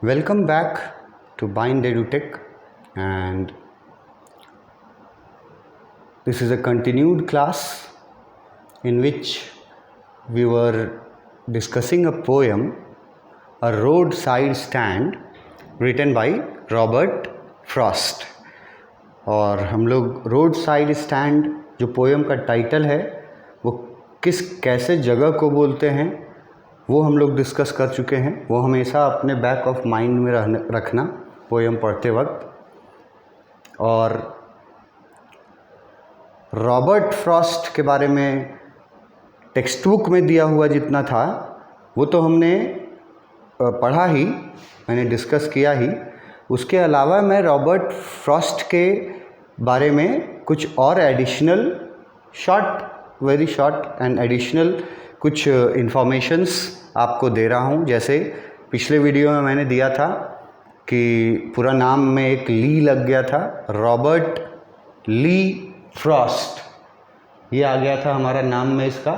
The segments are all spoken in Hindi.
Welcome back to Bind EduTech, and this is a continued class in which we were discussing a poem, A Roadside Stand, written by Robert Frost. और हम लोग रोड साइड स्टैंड जो पोएम का टाइटल है वो कैसे जगह को बोलते हैं वो हम लोग डिस्कस कर चुके हैं। वो हमेशा अपने बैक ऑफ माइंड में रखना पोएम पढ़ते वक्त। और रॉबर्ट फ्रॉस्ट के बारे में टेक्स्ट बुक में दिया हुआ जितना था वो तो हमने पढ़ा ही, मैंने डिस्कस किया ही। उसके अलावा मैं रॉबर्ट फ्रॉस्ट के बारे में कुछ और additional very short and additional कुछ इन्फॉर्मेशंस आपको दे रहा हूँ। जैसे पिछले वीडियो में मैंने दिया था कि पूरा नाम में एक ली लग गया था, रॉबर्ट ली फ्रॉस्ट, ये आ गया था हमारा नाम में इसका,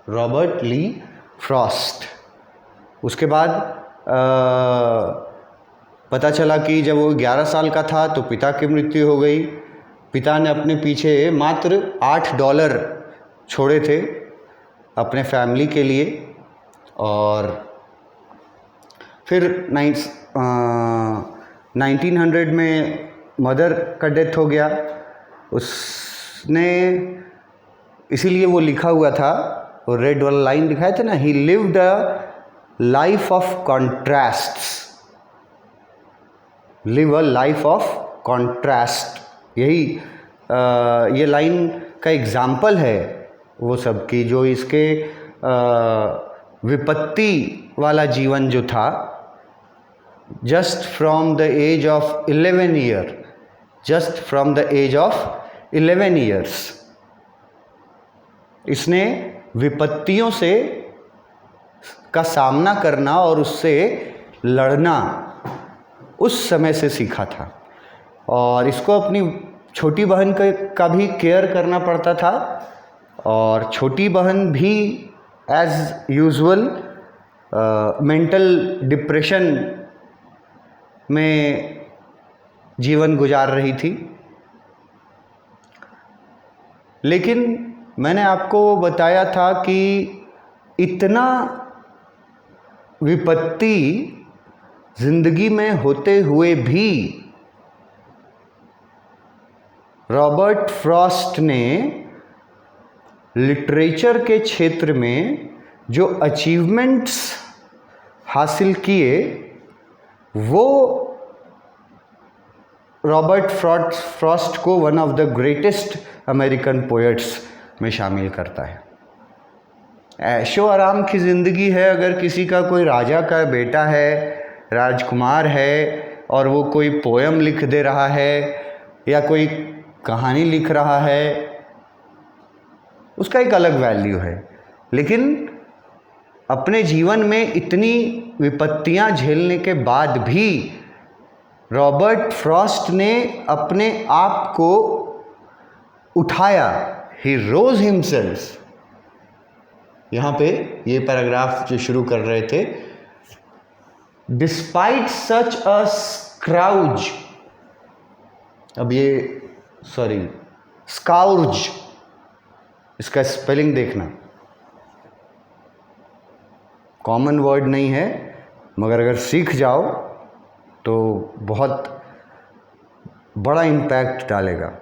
रॉबर्ट ली फ्रॉस्ट। उसके बाद पता चला कि जब वो 11 साल का था तो पिता की मृत्यु हो गई। पिता ने अपने पीछे मात्र $8 छोड़े थे अपने फैमिली के लिए। और फिर 1900 में मदर का डेथ हो गया। उसने इसीलिए वो लिखा हुआ था, वो रेड वाला लाइन दिखाया था ना, he lived a life of contrasts, live a life of contrast. यही ये लाइन का एग्जाम्पल है वो सब की, जो इसके विपत्ति वाला जीवन जो था, just from the age of 11 year, just from the age of 11 years इसने विपत्तियों से का सामना करना और उससे लड़ना उस समय से सीखा था। और इसको अपनी छोटी बहन का भी केयर करना पड़ता था। और छोटी बहन भी एज यूजुअल मेंटल डिप्रेशन में जीवन गुजार रही थी। लेकिन मैंने आपको बताया था कि इतना विपत्ति जिंदगी में होते हुए भी रॉबर्ट फ्रॉस्ट ने लिटरेचर के क्षेत्र में जो अचीवमेंट्स हासिल किए वो रॉबर्ट फ्रॉस्ट को one of the greatest American poets में शामिल करता है। ऐशो आराम की ज़िंदगी है। अगर किसी का कोई राजा का बेटा है, राजकुमार है, और वो कोई पोएम लिख दे रहा है या कोई कहानी लिख रहा है, उसका एक अलग वैल्यू है। लेकिन अपने जीवन में इतनी विपत्तियां झेलने के बाद भी रॉबर्ट फ्रॉस्ट ने अपने आप को उठाया, ही रोज हिमसेल्फ। यहाँ पे ये पैराग्राफ जो शुरू कर रहे थे, डिस्पाइट सच अ स्क्राउज, अब ये स्काउर्ज, इसका स्पेलिंग देखना, कॉमन वर्ड नहीं है, मगर अगर सीख जाओ तो बहुत बड़ा इम्पैक्ट डालेगा।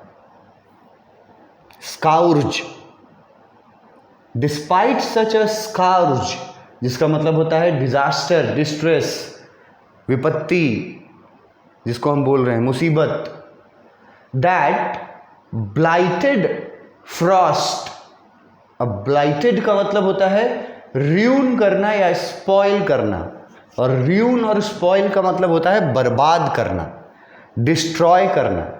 स्काउर्ज, डिस्पाइट सच अ स्काउर्ज, जिसका मतलब होता है डिजास्टर, डिस्ट्रेस, विपत्ति, जिसको हम बोल रहे हैं मुसीबत। दैट ब्लाइटेड फ्रॉस्ट, अब ब्लाइटेड का मतलब होता है र्यून करना या स्पॉइल करना, और र्यून और स्पॉइल का मतलब होता है बर्बाद करना, डिस्ट्रॉय करना।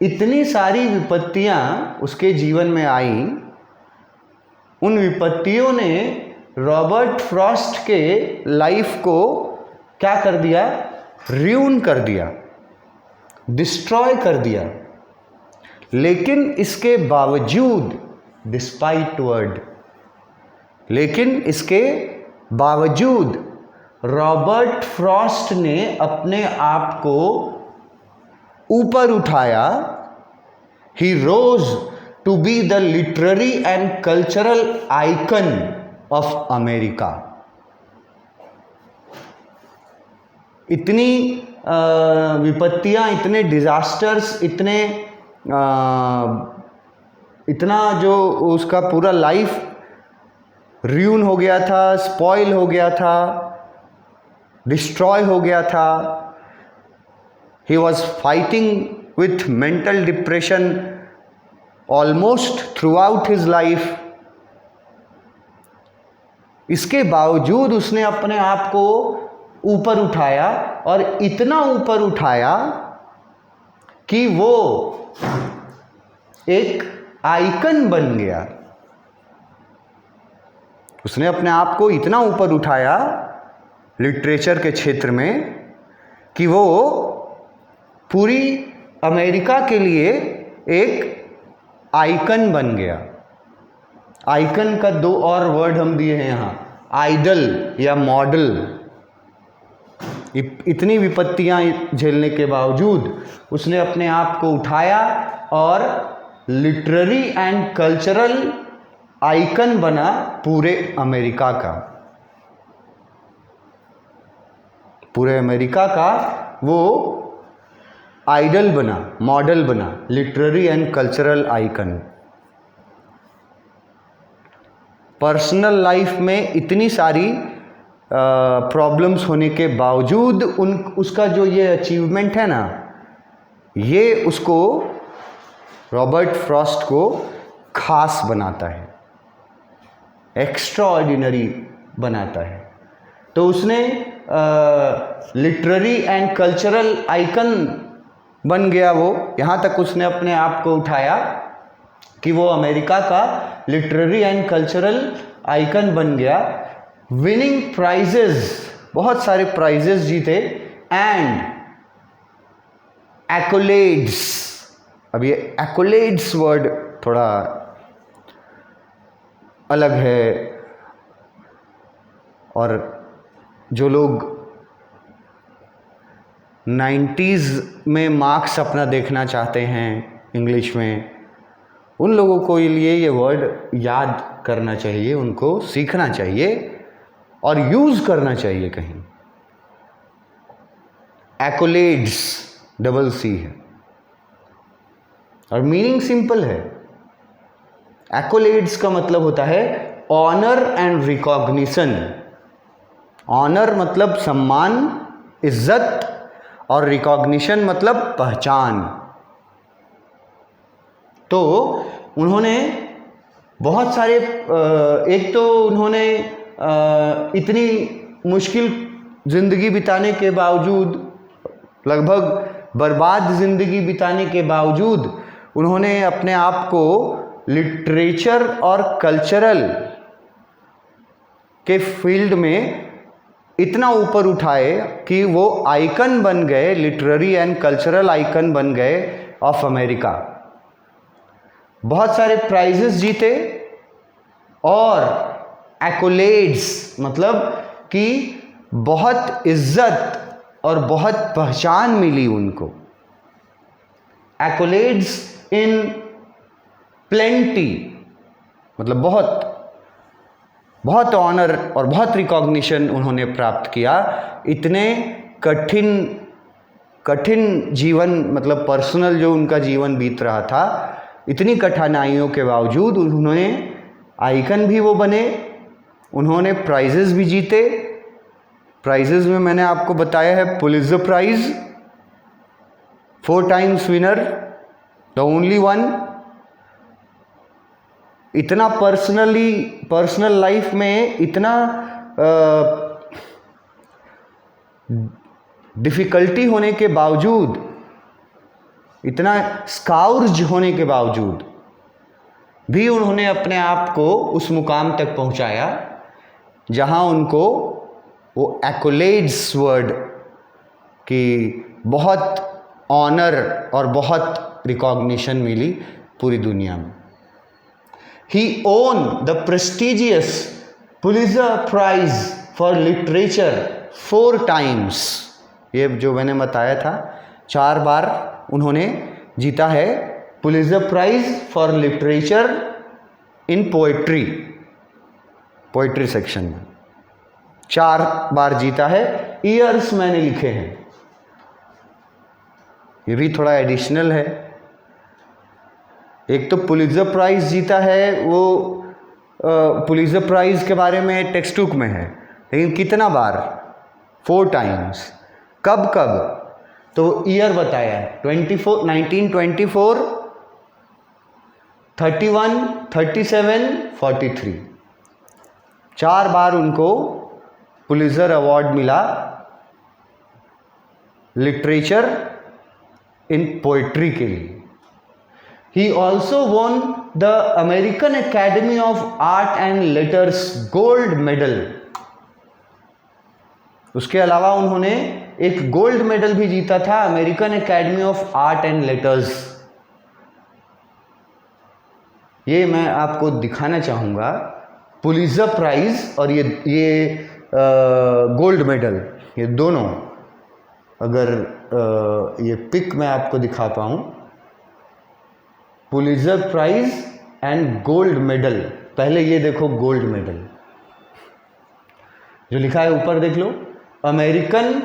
इतनी सारी विपत्तियां उसके जीवन में आई, उन विपत्तियों ने रॉबर्ट फ्रॉस्ट के लाइफ को क्या कर दिया, र्यून कर दिया, डिस्ट्रॉय कर दिया। लेकिन इसके बावजूद, डिस्पाइट वर्ड, लेकिन इसके बावजूद रॉबर्ट फ्रॉस्ट ने अपने आप को ऊपर उठाया. He rose to be the literary and cultural icon of America. इतनी विपत्तियां, इतने डिजास्टर्स, इतना जो उसका पूरा लाइफ र्यून हो गया था, स्पॉइल हो गया था, डिस्ट्रॉय हो गया था. He was fighting with mental depression almost through out his life. इसके बावजूद उसने अपने आप को ऊपर उठाया, और इतना ऊपर उठाया कि वो एक आइकन बन गया. उसने अपने आप को इतना ऊपर उठाया लिटरेचर के क्षेत्र में कि वो पूरी अमेरिका के लिए एक आइकन बन गया. आइकन का दो और वर्ड हम दिए हैं यहाँ, आइडल या मॉडल. इतनी विपत्तियां झेलने के बावजूद उसने अपने आप को उठाया और लिटरेरी एंड कल्चरल आइकन बना पूरे अमेरिका का. पूरे अमेरिका का वो आइडल बना, मॉडल बना, literary and cultural icon. Personal life में इतनी सारी प्रॉब्लम्स होने के बावजूद उसका जो ये अचीवमेंट है ना, ये उसको, रॉबर्ट फ्रॉस्ट को खास बनाता है, एक्स्ट्रा ऑर्डिनरी बनाता है. तो उसने लिटरेरी एंड कल्चरल आइकन बन गया वो. यहाँ तक उसने अपने आप को उठाया कि वो अमेरिका का लिटरेरी एंड कल्चरल आइकन बन गया. विनिंग प्राइजेस, बहुत सारे प्राइजेस जीते, एंड एक्कोलेड्स. अब ये एक्कोलेड्स वर्ड थोड़ा अलग है, और जो लोग 90s में मार्क्स अपना देखना चाहते हैं इंग्लिश में, उन लोगों को लिए ये वर्ड याद करना चाहिए, उनको सीखना चाहिए और यूज़ करना चाहिए कहीं. एक्कोलेड्स डबल सी है और मीनिंग सिंपल है. एक्कोलेड्स का मतलब होता है ऑनर एंड रिकॉग्निशन. ऑनर मतलब सम्मान, इज्जत, और रिकॉग्निशन मतलब पहचान. तो उन्होंने बहुत सारे, एक तो उन्होंने इतनी मुश्किल ज़िंदगी बिताने के बावजूद, लगभग बर्बाद ज़िंदगी बिताने के बावजूद, उन्होंने अपने आप को लिटरेचर और कल्चरल के फील्ड में इतना ऊपर उठाए कि वो आइकन बन गए, लिटरेरी एंड कल्चरल आइकन बन गए ऑफ अमेरिका. बहुत सारे प्राइजेस जीते और एक्कोलेड्स मतलब कि बहुत इज्जत और बहुत पहचान मिली उनको. एक्कोलेड्स इन प्लेंटी मतलब बहुत बहुत ऑनर और बहुत रिकॉग्निशन उन्होंने प्राप्त किया. इतने कठिन जीवन, मतलब पर्सनल जो उनका जीवन बीत रहा था, इतनी कठिनाइयों के बावजूद उन्होंने आइकन भी वो बने, उन्होंने प्राइजेस भी जीते. प्राइजेस में मैंने आपको बताया है Pulitzer prize, 4 times winner, the only one. इतना पर्सनल लाइफ में इतना डिफ़िकल्टी होने के बावजूद, इतना स्काउर्ज होने के बावजूद भी उन्होंने अपने आप को उस मुकाम तक पहुंचाया जहां उनको वो एक्कोलेड्स वर्ड की बहुत ऑनर और बहुत रिकॉग्निशन मिली पूरी दुनिया में. He owned the prestigious Pulitzer prize for literature 4 times, ये जो मैंने बताया था 4 बार उन्होंने जीता है Pulitzer prize for literature in poetry section में 4 बार जीता है। ईयर्स मैंने लिखे हैं, ये भी थोड़ा एडिशनल है। एक तो पुलित्ज़र प्राइज जीता है, वो पुलित्ज़र प्राइज के बारे में टेक्स्ट बुक में है, लेकिन कितना बार? 4 टाइम्स। कब कब? तो ईयर बताया है 1924, 31, 37, 43। 4 बार उनको पुलित्ज़र अवार्ड मिला लिटरेचर इन पोएट्री के लिए। He also won the American Academy of Art and Letters gold medal. उसके अलावा उन्होंने एक गोल्ड मेडल भी जीता था American Academy of Art and Letters. ये मैं आपको दिखाना चाहूँगा, पुलित्ज़र प्राइज और ये गोल्ड मेडल, ये दोनों, अगर ये पिक मैं आपको दिखा पाऊँ, Pulitzer prize and gold medal. पहले ये देखो गोल्ड मेडल जो लिखा है ऊपर देख लो, American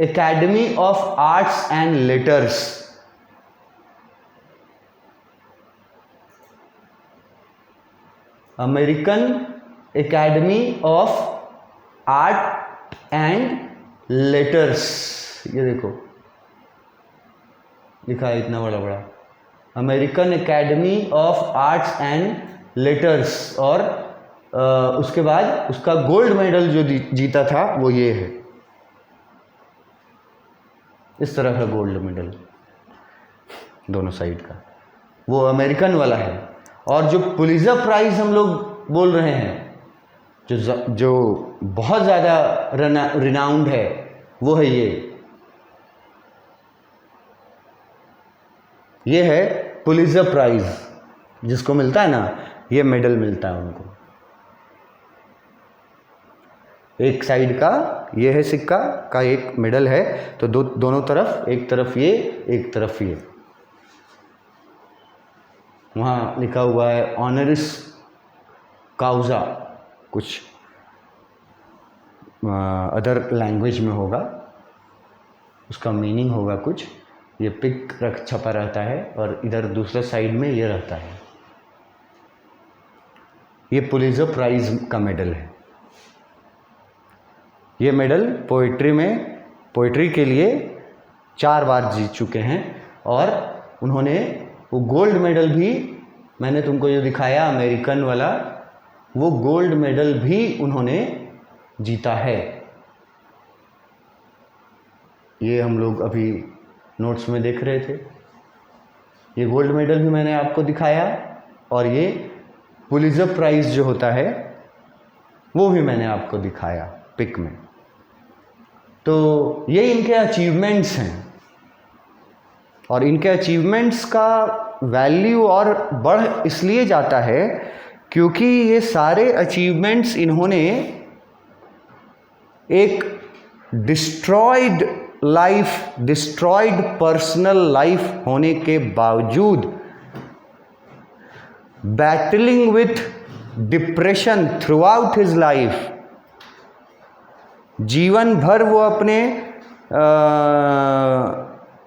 Academy of Arts and Letters. American Academy of Art and Letters, ये देखो लिखा है इतना बड़ा बड़ा, American Academy of Arts and Letters. और उसके बाद उसका गोल्ड मेडल जो जीता था वो ये है, इस तरह का गोल्ड मेडल दोनों साइड का, वो अमेरिकन वाला है। और जो पुलित्ज़र प्राइज हम लोग बोल रहे हैं, जो बहुत ज़्यादा रिनाउंड है, वो है ये है पुलित्ज़र प्राइज, जिसको मिलता है ना, ये मेडल मिलता है उनको। एक साइड का ये है सिक्का का एक मेडल है, तो दोनों तरफ, एक तरफ ये, एक तरफ ये, वहाँ लिखा हुआ है ऑनरिस काउजा, कुछ अदर लैंग्वेज में होगा, उसका मीनिंग होगा कुछ। ये पिक छपा रहता है और इधर दूसरे साइड में ये रहता है। ये पुलित्ज़र प्राइज का मेडल है। ये मेडल पोइट्री के लिए 4 बार जीत चुके हैं। और उन्होंने वो गोल्ड मेडल भी, मैंने तुमको जो दिखाया अमेरिकन वाला, वो गोल्ड मेडल भी उन्होंने जीता है। ये हम लोग अभी नोट्स में देख रहे थे, ये गोल्ड मेडल भी मैंने आपको दिखाया, और ये पुलित्ज़र प्राइज जो होता है वो भी मैंने आपको दिखाया पिक में। तो ये इनके अचीवमेंट्स हैं, और इनके अचीवमेंट्स का वैल्यू और बढ़ इसलिए जाता है क्योंकि ये सारे अचीवमेंट्स इन्होंने एक डिस्ट्रॉयड पर्सनल लाइफ होने के बावजूद, battling with depression throughout his life, जीवन भर वो अपने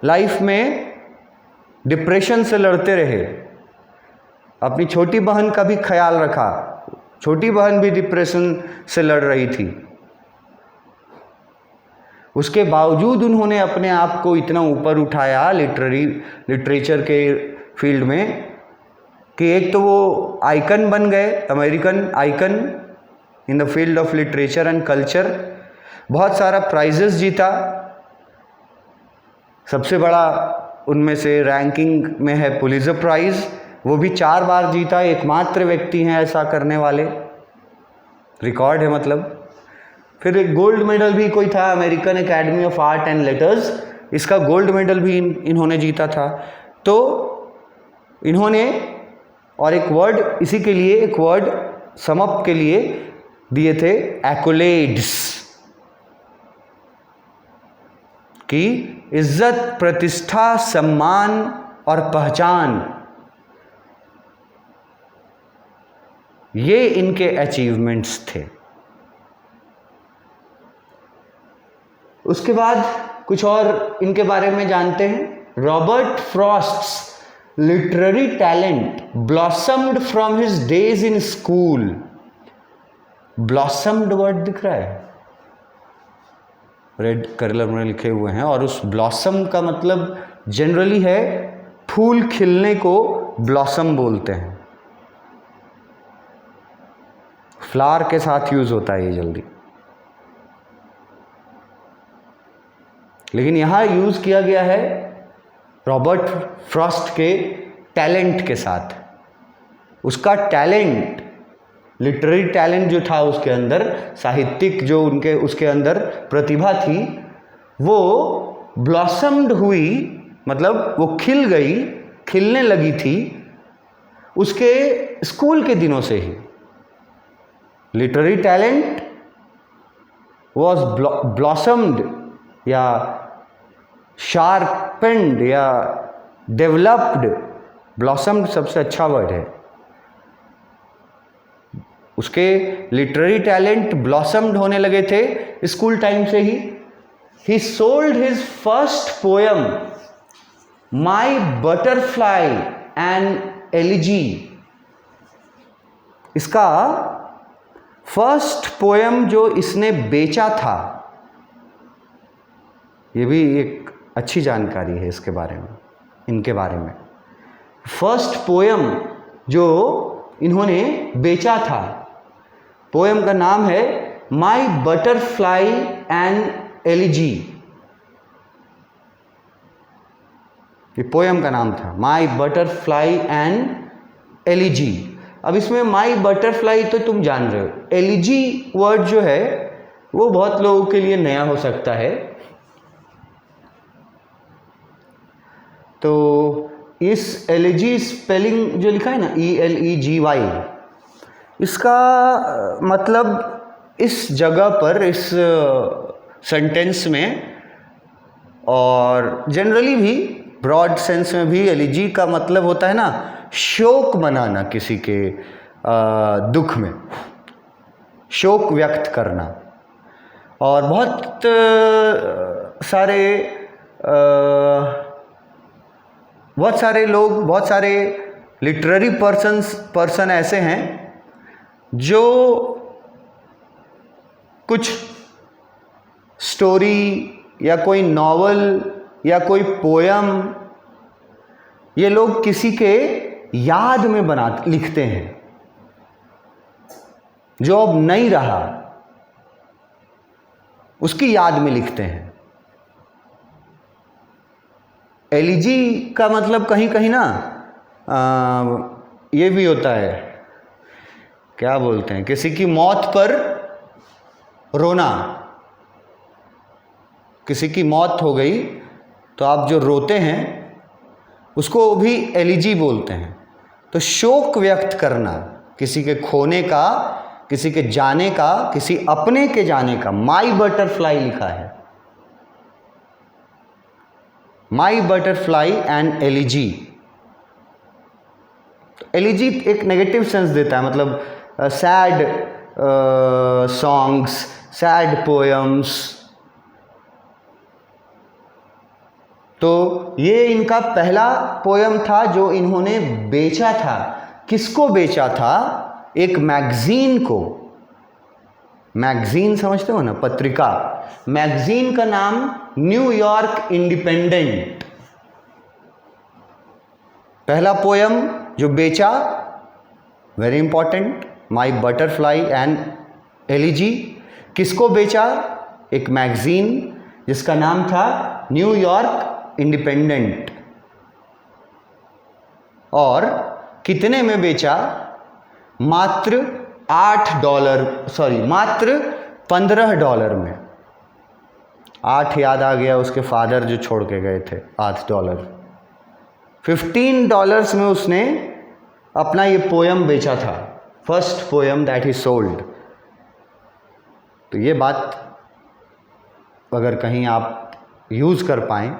लाइफ में डिप्रेशन से लड़ते रहे। अपनी छोटी बहन का भी ख्याल रखा, छोटी बहन भी डिप्रेशन से लड़ रही थी, उसके बावजूद उन्होंने अपने आप को इतना ऊपर उठाया लिटरेचर के फील्ड में कि एक तो वो आइकन बन गए, American icon in the field of literature and culture. बहुत सारा प्राइजेस जीता, सबसे बड़ा उनमें से रैंकिंग में है पुलित्ज़र प्राइज, वो भी 4 बार जीता, एकमात्र व्यक्ति हैं ऐसा करने वाले, रिकॉर्ड है मतलब। फिर एक गोल्ड मेडल भी कोई था, American Academy of Art and letters, इसका गोल्ड मेडल भी इन्होंने जीता था। तो इन्होंने, और एक वर्ड इसी के लिए, एक वर्ड समअप के लिए, दिए थे एक्कोलेड्स, की इज्जत, प्रतिष्ठा, सम्मान और पहचान, ये इनके अचीवमेंट्स थे। उसके बाद कुछ और इनके बारे में जानते हैं। Robert Frost's literary talent blossomed from his days in school. Blossomed word दिख रहा है, रेड कलर में लिखे हुए हैं, और उस ब्लॉसम का मतलब जनरली है फूल खिलने को ब्लॉसम बोलते हैं। फ्लावर के साथ यूज होता है ये जल्दी, लेकिन यहां यूज किया गया है रॉबर्ट फ्रॉस्ट के टैलेंट के साथ। उसका टैलेंट, लिटरेरी टैलेंट जो था उसके अंदर, साहित्यिक जो उनके उसके अंदर प्रतिभा थी, वो ब्लॉसम्ड हुई, मतलब वो खिल गई, खिलने लगी थी उसके स्कूल के दिनों से ही। लिटरेरी टैलेंट वॉज ब्लॉसम्ड या शार्पेंड या डेवलप्ड, ब्लॉसम्ड सबसे अच्छा वर्ड है, उसके लिटरेरी टैलेंट ब्लॉसम्ड होने लगे थे स्कूल टाइम से ही। He sold his first poem My Butterfly and Elegy. इसका फर्स्ट पोयम जो इसने बेचा था, ये भी एक अच्छी जानकारी है इसके बारे में, इनके बारे में। फर्स्ट पोयम जो इन्होंने बेचा था, पोयम का नाम है माई बटरफ्लाई एंड एलिजी। ये पोयम का नाम था, माई बटरफ्लाई एंड एलिजी। अब इसमें माई बटरफ्लाई तो तुम जान रहे हो, एलिजी वर्ड जो है वो बहुत लोगों के लिए नया हो सकता है। तो इस एलिजी स्पेलिंग जो लिखा है ना, ELEGY, इसका मतलब इस जगह पर, इस सेंटेंस में, और जनरली भी ब्रॉड सेंस में भी एलिजी का मतलब होता है ना शोक मनाना, किसी के दुख में शोक व्यक्त करना। और बहुत लोग, बहुत सारे लिटरेरी पर्सन ऐसे हैं जो कुछ स्टोरी या कोई नॉवल या कोई पोयम ये लोग किसी के याद में लिखते हैं जो अब नहीं रहा, उसकी याद में लिखते हैं। एलिजी का मतलब कहीं कहीं ना ये भी होता है, क्या बोलते हैं, किसी की मौत पर रोना। किसी की मौत हो गई तो आप जो रोते हैं उसको भी एलिजी बोलते हैं। तो शोक व्यक्त करना किसी के खोने का, किसी के जाने का, किसी अपने के जाने का। माई बटरफ्लाई लिखा है, माई बटरफ्लाई एंड एलिजी। एलिजी एक नेगेटिव सेंस देता है, मतलब सैड सॉन्ग्स, सैड पोएम्स। तो ये इनका पहला पोयम था जो इन्होंने बेचा था। किसको बेचा था? एक मैगजीन को। मैगजीन समझते हो ना, पत्रिका। मैगजीन का नाम न्यूयॉर्क इंडिपेंडेंट। पहला पोयम जो बेचा, very important, my Butterfly and elegy. किसको बेचा? एक मैगजीन जिसका नाम था न्यूयॉर्क इंडिपेंडेंट। और कितने में बेचा? मात्र $15 में। 8 याद आ गया उसके फादर जो छोड़ के गए थे, $8। $15 में उसने अपना ये पोयम बेचा था, first poem that he sold. तो ये बात अगर कहीं आप यूज़ कर पाएँ,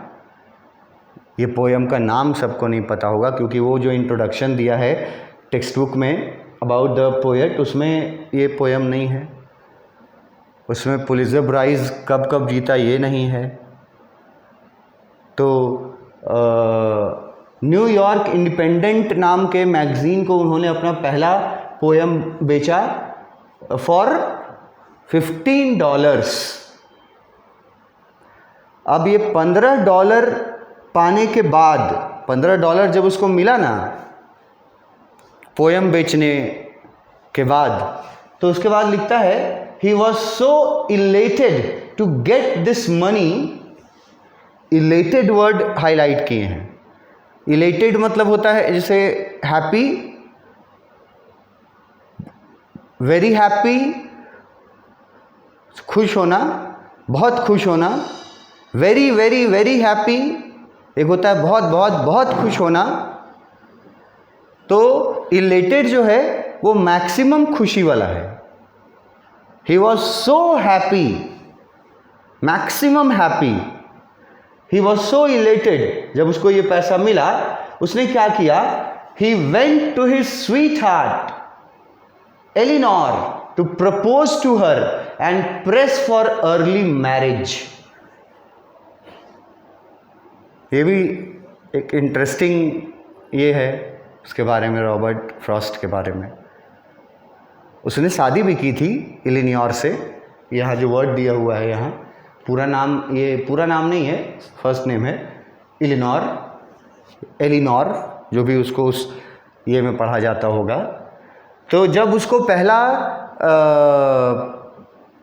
ये पोएम का नाम सबको नहीं पता होगा क्योंकि वो जो इंट्रोडक्शन दिया है टेक्स्ट बुक में अबाउट द पोएट, उसमें ये पोएम नहीं है, उसमें पुलित्ज़र प्राइज़ कब कब जीता ये नहीं है। तो न्यूयॉर्क इंडिपेंडेंट नाम के मैगज़ीन को उन्होंने अपना पहला पोएम बेचा फॉर $15। अब ये $15 पाने के बाद, $15 जब उसको मिला ना पोएम बेचने के बाद, तो उसके बाद लिखता है he was so elated to get this money. Elated word highlight किए हैं। इलेटेड मतलब होता है जैसे हैप्पी, वेरी हैप्पी, खुश होना, बहुत खुश होना। वेरी वेरी वेरी हैप्पी एक होता है बहुत बहुत बहुत खुश होना। तो इलेटेड जो है वो मैक्सिमम खुशी वाला है। He was so happy, maximum happy. He was so elated, जब उसको ये पैसा मिला उसने क्या किया, he went to his sweetheart Elinor to propose to her and press for early marriage. ये भी एक इंटरेस्टिंग ये है उसके बारे में, रॉबर्ट फ्रॉस्ट के बारे में। उसने शादी भी की थी एलिनोर से। यहाँ जो वर्ड दिया हुआ है यहाँ पूरा नाम, ये पूरा नाम नहीं है, फर्स्ट नेम है एलिनोर, एलिनोर जो भी उसको उस ये में पढ़ा जाता होगा। तो जब उसको पहला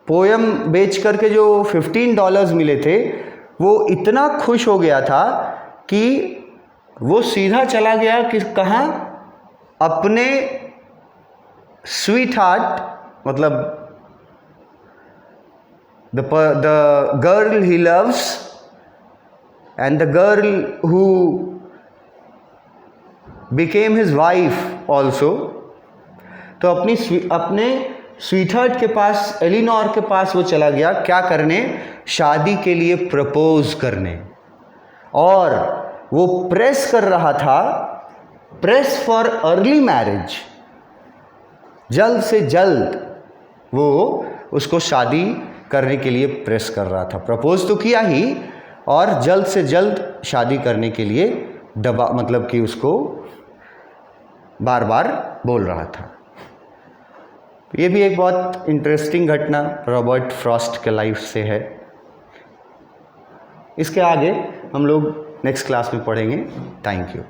पोएम बेच करके जो $15 मिले थे, वो इतना खुश हो गया था कि वो सीधा चला गया कि कहाँ, अपने स्वीट हार्ट, मतलब the girl he loves and the girl who became his wife also। तो अपने स्वीटहार्ट के पास, एलिनोर के पास वो चला गया, क्या करने, शादी के लिए प्रपोज करने। और वो प्रेस कर रहा था, प्रेस फॉर अर्ली मैरिज, जल्द से जल्द वो उसको शादी करने के लिए प्रेस कर रहा था। प्रपोज तो किया ही, और जल्द से जल्द शादी करने के लिए दबा, मतलब कि उसको बार बार बोल रहा था। ये भी एक बहुत इंटरेस्टिंग घटना रॉबर्ट फ्रॉस्ट के लाइफ से है। इसके आगे हम लोग नेक्स्ट क्लास में पढ़ेंगे। Thank you.